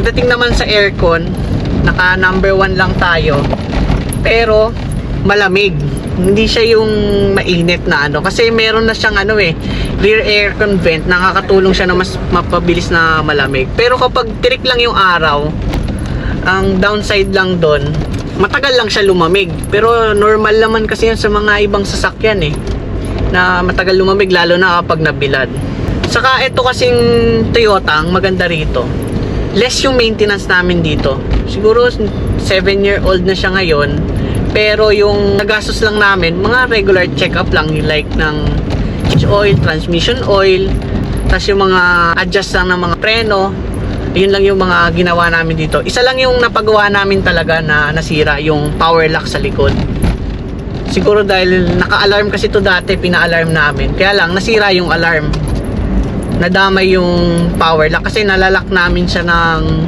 Pagdating naman sa aircon, naka number 1 lang tayo. Pero malamig. Hindi siya yung mainit na ano. Kasi meron na siyang rear aircon vent. Nakakatulong siya na mas mapabilis na malamig. Pero kapag tirik lang yung araw, ang downside lang doon, matagal lang siya lumamig. Pero normal naman kasi yan sa mga ibang sasakyan na matagal lumamig, lalo na kapag nabilad. Saka ito kasing Toyota, ang maganda rito, less yung maintenance namin dito. Siguro 7-year-old na siya ngayon. Pero yung nagastos lang namin, mga regular check-up lang, like ng change oil, transmission oil, tapos yung mga adjust lang ng mga preno. Yun lang yung mga ginawa namin dito. Isa lang yung napagawa namin talaga na nasira, yung power lock sa likod. Siguro dahil naka-alarm kasi to dati, pina-alarm namin. Kaya lang, nasira yung alarm. Nadamay yung power lock kasi nalalak namin siya ng